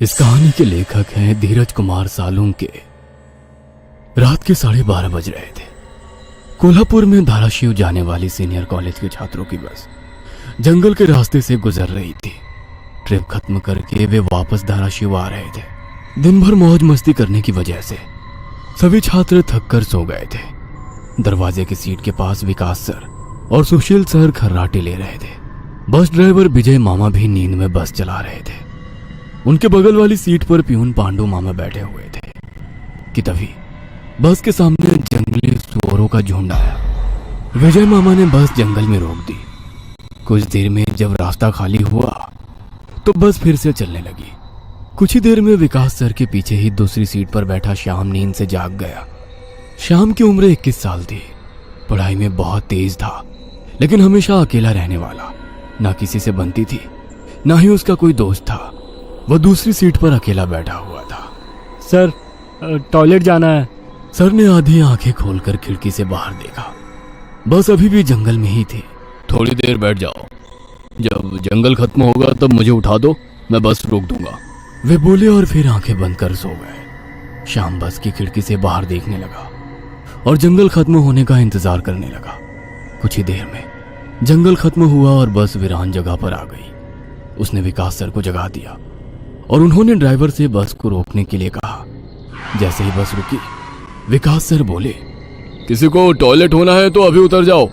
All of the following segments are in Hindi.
इस कहानी के लेखक हैं धीरज कुमार सालुंके। रात के 12:30 बज रहे थे। कोल्हापुर में धाराशिव जाने वाली सीनियर कॉलेज के छात्रों की बस जंगल के रास्ते से गुजर रही थी। ट्रिप खत्म करके वे वापस धाराशिव आ रहे थे। दिन भर मौज मस्ती करने की वजह से सभी छात्र थक कर सो गए थे। दरवाजे की सीट के पास विकास सर और सुशील सर खर्राटे ले रहे थे। बस ड्राइवर विजय मामा भी नींद में बस चला रहे थे। उनके बगल वाली सीट पर प्यून पांडु मामा बैठे हुए थे कि तभी बस के सामने जंगली सुअरों का झुंड आया। विजय मामा ने बस जंगल में रोक दी। कुछ देर में जब रास्ता खाली हुआ तो बस फिर से चलने लगी। कुछ ही देर में विकास सर के पीछे ही दूसरी सीट पर बैठा श्याम नींद से जाग गया। श्याम की उम्र 21 साल थी। पढ़ाई में बहुत तेज था, लेकिन हमेशा अकेला रहने वाला। ना किसी से बनती थी, ना ही उसका कोई दोस्त था। वह दूसरी सीट पर अकेला बैठा हुआ था। सर, टॉयलेट जाना है। सर ने आधी आंखें खोलकर खिड़की से बाहर देखा। बस अभी भी जंगल में ही थी। थोड़ी देर बैठ जाओ, जब जंगल खत्म होगा तब मुझे उठा दो, मैं बस रोक दूंगा। वे बोले और फिर आंखें बंद कर सो गए। शाम बस की खिड़की से बाहर देखने लगा और जंगल खत्म होने का इंतजार करने लगा। कुछ ही देर में जंगल खत्म हुआ और बस वीरान जगह पर आ गई। उसने विकास सर को जगा दिया और उन्होंने ड्राइवर से बस को रोकने के लिए कहा। जैसे ही बस रुकी, विकास सर बोले, किसी को टॉयलेट होना है तो अभी उतर जाओ,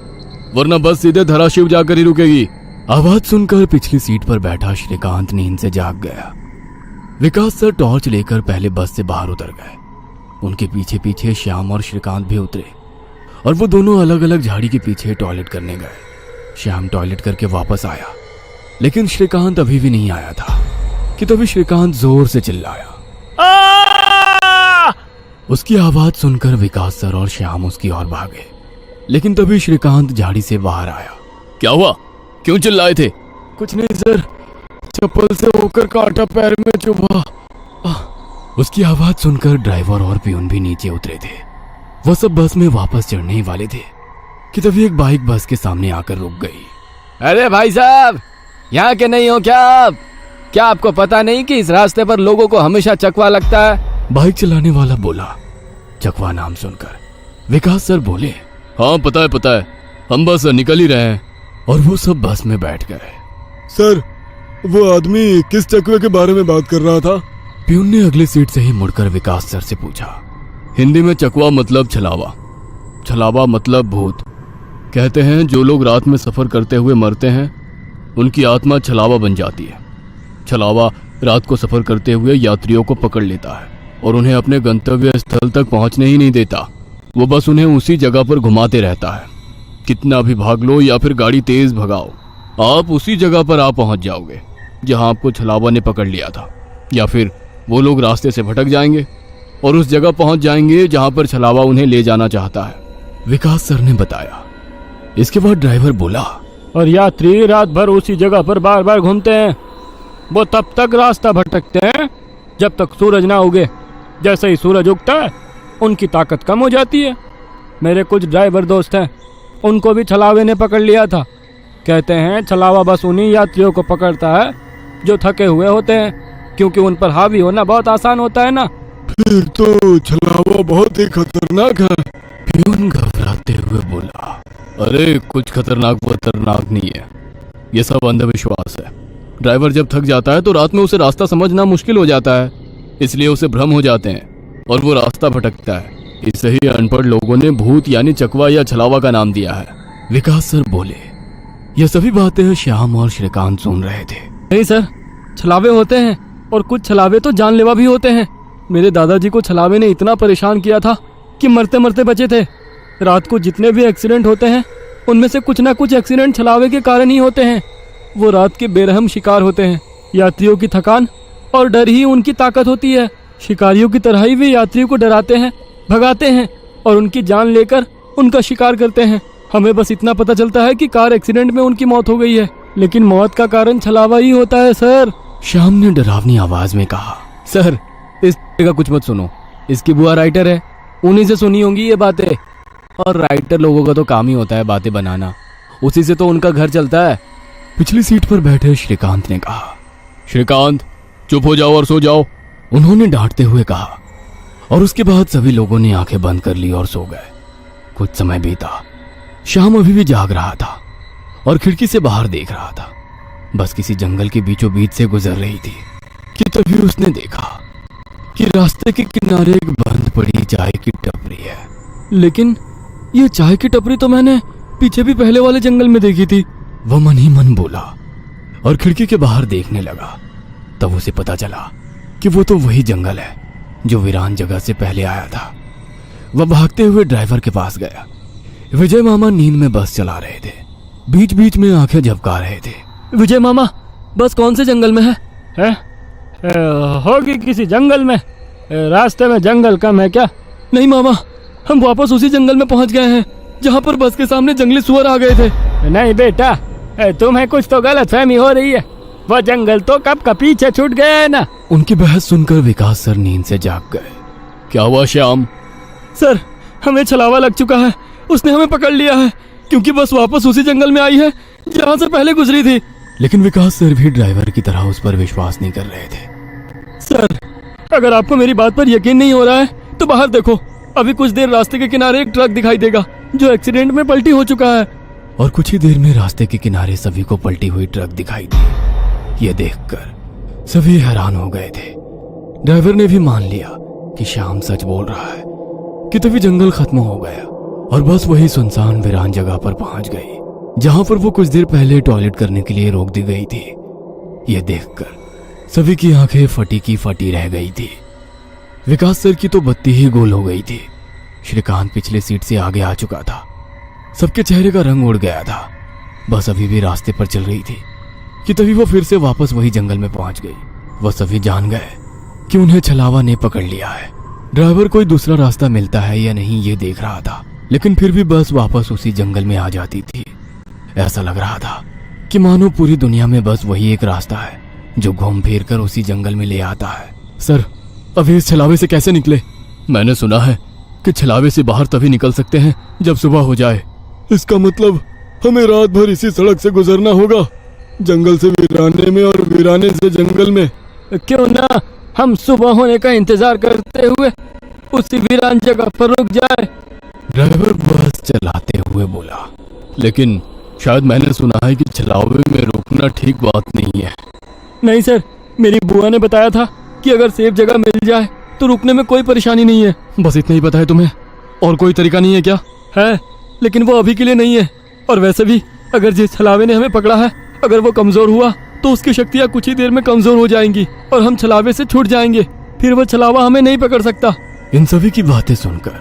वरना बस सीधे धाराशिव जाकर ही रुकेगी। आवाज सुनकर पिछली सीट पर बैठा श्रीकांत नींद से जाग गया। विकास सर टॉर्च लेकर पहले बस से बाहर उतर गए। उनके पीछे पीछे श्याम और श्रीकांत भी उतरे और वो दोनों अलग अलग झाड़ी के पीछे टॉयलेट करने गए। श्याम टॉयलेट करके वापस आया, लेकिन श्रीकांत अभी भी नहीं आया था कि तभी श्रीकांत जोर से चिल्लाया। उसकी आवाज सुनकर विकास सर और श्याम उसकी ओर भागे, लेकिन तभी श्रीकांत झाड़ी से बाहर आया। क्या हुआ, क्यों चिल्लाए थे? कुछ नहीं सर, चप्पल से होकर कांटा पैर में चुभा। उसकी आवाज सुनकर ड्राइवर और प्यून भी नीचे उतरे थे। वह सब बस में वापस चढ़ने ही वाले थे कि तभी एक बाइक बस के सामने आकर रुक गई। अरे भाई साहब, यहाँ के नहीं हो क्या आप? क्या आपको पता नहीं कि इस रास्ते पर लोगों को हमेशा चकवा लगता है? बाइक चलाने वाला बोला। चकवा नाम सुनकर विकास सर बोले, हाँ पता है, हम बस निकल ही रहे हैं। और वो सब बस में बैठ गए। सर, वो आदमी किस चकवे के बारे में बात कर रहा था? प्यून ने अगली सीट से ही मुड़कर विकास सर से पूछा। हिंदी में चकवा मतलब छलावा, छलावा मतलब भूत। कहते हैं जो लोग रात में सफर करते हुए मरते हैं, उनकी आत्मा छलावा बन जाती है। छलावा रात को सफर करते हुए यात्रियों को पकड़ लेता है और उन्हें अपने गंतव्य स्थल तक पहुंचने ही नहीं देता। वो बस उन्हें उसी जगह पर घुमाते रहता है। कितना भी भाग लो या फिर गाड़ी तेज भगाओ, आप उसी जगह पर आ पहुंच जाओगे जहां आपको छलावा ने पकड़ लिया था। या फिर वो लोग रास्ते से भटक जाएंगे और उस जगह पहुंच जाएंगे जहां पर छलावा उन्हें ले जाना चाहता है, विकास सर ने बताया। इसके बाद ड्राइवर बोला, और यात्री रात भर उसी जगह पर बार बार घूमते हैं। वो तब तक रास्ता भटकते हैं जब तक सूरज ना उगे। जैसे ही सूरज उगता है, उनकी ताकत कम हो जाती है। मेरे कुछ ड्राइवर दोस्त हैं, उनको भी छलावे ने पकड़ लिया था। कहते हैं छलावा बस उन्हीं यात्रियों को पकड़ता है जो थके हुए होते हैं, क्योंकि उन पर हावी होना बहुत आसान होता है ना। फिर तो छलावा बहुत ही खतरनाक है। प्यून घबराते हुए बोला, अरे कुछ खतरनाक नहीं है, ये सब अंधविश्वास है। ड्राइवर जब थक जाता है तो रात में उसे रास्ता समझना मुश्किल हो जाता है, इसलिए उसे भ्रम हो जाते हैं और वो रास्ता भटकता है। इससे ही अनपढ़ लोगों ने भूत यानी चकवा या छलावा का नाम दिया है, विकास सर बोले। यह सभी बातें श्याम और श्रीकांत सुन रहे थे। नहीं सर, छलावे होते हैं और कुछ छलावे तो जानलेवा भी होते हैं। मेरे दादाजी को छलावे ने इतना परेशान किया था कि मरते मरते बचे थे। रात को जितने भी एक्सीडेंट होते हैं, उनमें से कुछ ना कुछ एक्सीडेंट छलावे के कारण ही होते हैं। वो रात के बेरहम शिकार होते हैं। यात्रियों की थकान और डर ही उनकी ताकत होती है। शिकारियों की तरह ही वे यात्रियों को डराते हैं, भगाते हैं और उनकी जान लेकर उनका शिकार करते हैं। हमें बस इतना पता चलता है कि कार एक्सीडेंट में उनकी मौत हो गई है, लेकिन मौत का कारण छलावा ही होता है सर। श्याम ने डरावनी आवाज में कहा। सर, इस का कुछ मत सुनो, इसकी बुआ राइटर है, उन्हीं से सुनी होंगी ये बातें। और राइटर लोगों का तो काम ही होता है बातें बनाना, उसी से तो उनका घर चलता है। पिछली सीट पर बैठे श्रीकांत ने कहा, श्रीकांत चुप हो जाओ और सो जाओ, उन्होंने डांटते हुए कहा। और उसके बाद सभी लोगों ने आंखें बंद कर ली और सो गए। कुछ समय बीता। शाम अभी भी जाग रहा था और खिड़की से बाहर देख रहा था। बस किसी जंगल के बीचों बीच से गुजर रही थी कि तभी उसने देखा कि रास्ते के किनारे एक बंद पड़ी चाय की टपरी है। लेकिन ये चाय की टपरी तो मैंने पीछे भी पहले वाले जंगल में देखी थी। वह मन ही मन बोला और खिड़की के बाहर देखने लगा। तब उसे पता चला कि वो तो वही जंगल है जो वीरान जगह से पहले आया था। वह भागते हुए ड्राइवर के पास गया। विजय मामा नींद में बस चला रहे थे, बीच बीच में आंखें झपका रहे थे। विजय मामा, बस कौन से जंगल में है? होगी किसी जंगल में। रास्ते में जंगल कम है क्या? नहीं मामा, हम वापस उसी जंगल में पहुंच गए हैं जहां पर बस के सामने जंगली सुअर आ गए थे। नहीं बेटा, तुम्हें कुछ तो गलतफहमी हो रही है। वो जंगल तो कब का पीछे छूट गया है ना। उनकी बहस सुनकर विकास सर नींद से जाग गए। क्या हुआ श्याम? सर, हमें छलावा लग चुका है। उसने हमें पकड़ लिया है क्योंकि बस वापस उसी जंगल में आई है जहां से पहले गुजरी थी। लेकिन विकास सर भी ड्राइवर की तरह उस पर विश्वास नहीं कर रहे थे। सर, अगर आपको मेरी बात पर यकीन नहीं हो रहा है तो बाहर देखो। अभी कुछ देर रास्ते के किनारे एक ट्रक दिखाई देगा जो एक्सीडेंट में पलटी हो चुका है। और कुछ ही देर में रास्ते के किनारे सभी को पलटी हुई ट्रक दिखाई दी। ये देखकर सभी हैरान हो गए थे। ड्राइवर ने भी मान लिया कि श्याम सच बोल रहा है कि तभी जंगल खत्म हो गया और बस वही सुनसान वीरान जगह पर पहुंच गई जहां पर वो कुछ देर पहले टॉयलेट करने के लिए रोक दी गई थी। ये देखकर सभी की आंखें फटी की फटी रह गई थी। विकास सर की तो बत्ती ही गोल हो गई थी। श्रीकांत पिछले सीट से आगे आ चुका था। सबके चेहरे का रंग उड़ गया था। बस अभी भी रास्ते पर चल रही थी कि तभी वो फिर से वापस वही जंगल में पहुंच गई। वह सभी जान गए कि उन्हें छलावा ने पकड़ लिया है। ड्राइवर कोई दूसरा रास्ता मिलता है या नहीं ये देख रहा था, लेकिन फिर भी बस वापस उसी जंगल में आ जाती थी। ऐसा लग रहा था कि मानो पूरी दुनिया में बस वही एक रास्ता है जो घूम फिर कर उसी जंगल में ले आता है। सर, अभी इस छलावे से कैसे निकले? मैंने सुना है कि छलावे से बाहर तभी निकल सकते हैं जब सुबह हो जाए। इसका मतलब हमें रात भर इसी सड़क से गुजरना होगा, जंगल से वीराने में और वीराने से जंगल में। क्यों ना हम सुबह होने का इंतजार करते हुए उसी वीरान जगह पर रुक जाए। ड्राइवर बस चलाते हुए बोला। लेकिन शायद मैंने सुना है कि छलावे में रुकना ठीक बात नहीं है। नहीं सर, मेरी बुआ ने बताया था कि अगर सेफ जगह मिल जाए तो रुकने में कोई परेशानी नहीं है। बस इतना ही पता है तुम्हें? और कोई तरीका नहीं है क्या? है, लेकिन वो अभी के लिए नहीं है। और वैसे भी अगर जिस छलावे ने हमें पकड़ा है, अगर वो कमजोर हुआ तो उसकी शक्तियां कुछ ही देर में कमजोर हो जाएंगी और हम छलावे से छूट जाएंगे। फिर वो छलावा हमें नहीं पकड़ सकता। इन सभी की बातें सुनकर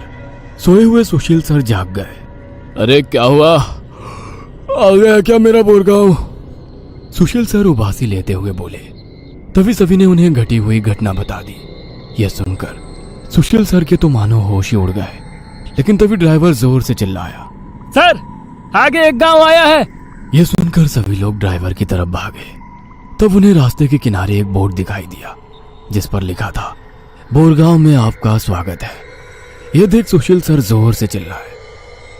सोए हुए सुशील सर जाग गए। अरे क्या हुआ? आ गया क्या मेरा बोरगांव? सुशील सर उबासी लेते हुए बोले। तभी सभी ने उन्हें घटी हुई घटना बता दी। यह सुनकर सुशील सर के तो मानो होश ही उड़ गए। लेकिन तभी ड्राइवर जोर से चिल्लाया, सर, आगे एक गांव आया है। यह सुनकर सभी लोग ड्राइवर की तरफ भागे। तब उन्हें रास्ते के किनारे एक बोर्ड दिखाई दिया जिस पर लिखा था, बोरगांव में आपका स्वागत है। यह देख सुशील सर जोर से चिल्लाए,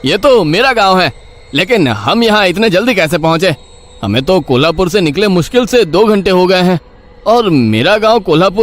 ये तो मेरा गांव है, लेकिन हम यहाँ इतने जल्दी कैसे पहुंचे? हमें तो कोल्हापुर से निकले मुश्किल से 2 घंटे हो गए हैं और मेरा गांव कोल्हापुर